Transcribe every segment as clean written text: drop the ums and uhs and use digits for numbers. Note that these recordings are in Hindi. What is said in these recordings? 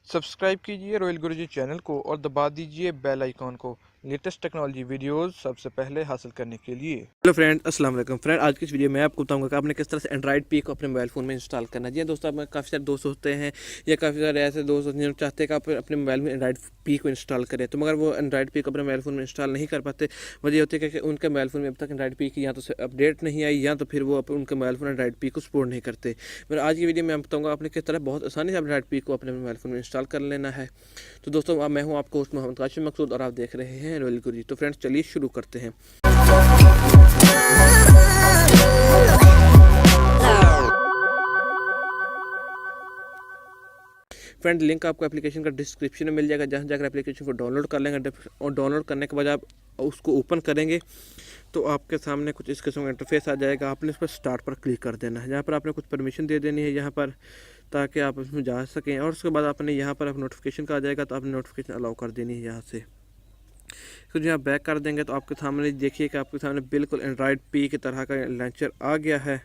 सब्सक्राइब कीजिए रॉयल गुरुजी चैनल को और दबा दीजिए बेल आइकॉन को लेटेस्ट टेक्नोलॉजी वीडियोस सबसे पहले हासिल करने के लिए। हेलो फ्रेंड, अस्सलाम वालेकुम फ्रेंड। आज की इस वीडियो में आपको बताऊंगा कि आपने किस तरह से एंड्रॉइड पी को अपने मोबाइल फ़ोन में इंस्टॉल करना है। जी दोस्तों, आप काफ़ी सारे दोस्त होते हैं या काफ़ी सारे ऐसे दोस्त होते हैं जो चाहते हैं कि आप अपने मोबाइल में एंड्रॉइड पी को इंस्टॉल करें, तो मगर वो एंड्रॉइड पी को अपने मोबाइल फ़ोन में इंस्टॉल नहीं कर पाते। वजह होती है कि उनके मोबाइल फ़ोन में अब तक एंड्रॉइड पी की या तो अपडेट नहीं आई या तो फिर वो उनके मोबाइल फ़ोन एंड्रॉइड पी को सपोर्ट नहीं करते। मेरे आज की वीडियो में मैं बताऊँगा आपने किस तरह बहुत आसानी से एंड्रॉइड पी को अपने मोबाइल फ़ोन में इंस्टॉल कर लेना है। तो दोस्तों, मैं हूँ आपको होस्ट मोहम्मद काशिम मकसूद और आप देख रहे हैं रॉयल गुरुजी। तो फ्रेंड्स, चलिए शुरू करते हैं। फ्रेंड, लिंक आपको एप्लीकेशन का डिस्क्रिप्शन में मिल जाएगा, जहाँ जाकर एप्लीकेशन को डाउनलोड कर लेंगे और डाउनलोड करने के बाद आप उसको ओपन करेंगे तो आपके सामने कुछ इस किस्म का इंटरफेस आ जाएगा। आपने इस पर स्टार्ट पर क्लिक कर देना है। यहाँ पर आपने कुछ परमिशन दे देनी है यहाँ पर, ताकि आप उसमें जा सकें। और उसके बाद आपने यहाँ पर नोटिफिकेशन का आ जाएगा तो आपने नोटिफिकेशन अलाउ कर देनी है यहाँ से। तो जब आप बैक कर देंगे तो आपके सामने देखिए कि आपके सामने बिल्कुल एंड्रॉयड पी की तरह का लॉन्चर आ गया है।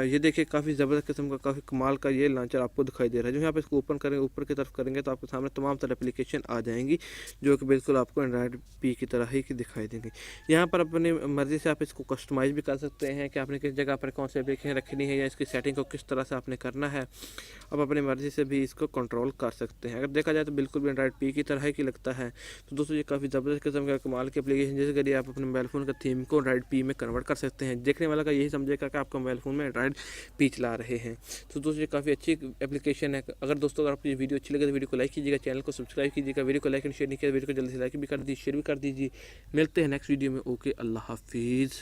ये देखिए, काफ़ी ज़बरदस्त किस्म का, काफ़ी कमाल का ये लॉन्चर आपको दिखाई दे रहा है। जो यहाँ पे इसको ओपन करेंगे, ऊपर की तरफ करेंगे तो आपके सामने तमाम तरह एप्लीकेशन आ जाएंगी जो कि बिल्कुल आपको एंड्रॉयड पी की तरह ही दिखाई देंगी। यहाँ पर अपनी मर्ज़ी से आप इसको कस्टमाइज़ भी कर सकते हैं कि आपने किस जगह पर कौन सी एप्लीकेशन रखनी है या इसकी सेटिंग को किस तरह से आपने करना है। आप अपनी मर्ज़ी से भी इसको कंट्रोल कर सकते हैं। अगर देखा जाए तो बिल्कुल भी एंड्रॉयड पी की तरह ही लगता है। तो दोस्तों, ये काफ़ी ज़बरदस्त किस्म का कमाल की एप्लीकेशन, जिसके जरिए आप अपने मोबाइल फ़ोन का थीम को एंड्रॉयड पी में कन्वर्ट कर सकते हैं। देखने वाला का यही समझेगा कि आपका मोबाइल फ़ोन में एंड्रॉयड पी चला रहे हैं। तो दोस्तों, ये काफ़ी अच्छी एप्लीकेशन है। अगर आपको ये वीडियो अच्छी लगे तो वीडियो को लाइक कीजिएगा, चैनल को सब्सक्राइब कीजिएगा। वीडियो को लाइक एंड शेयर नहीं किया, वीडियो को जल्दी से लाइक भी कर दीजिए, शेयर भी कर दीजिए। मिलते हैं नेक्स्ट वीडियो में। ओके, अल्लाह हाफिज़।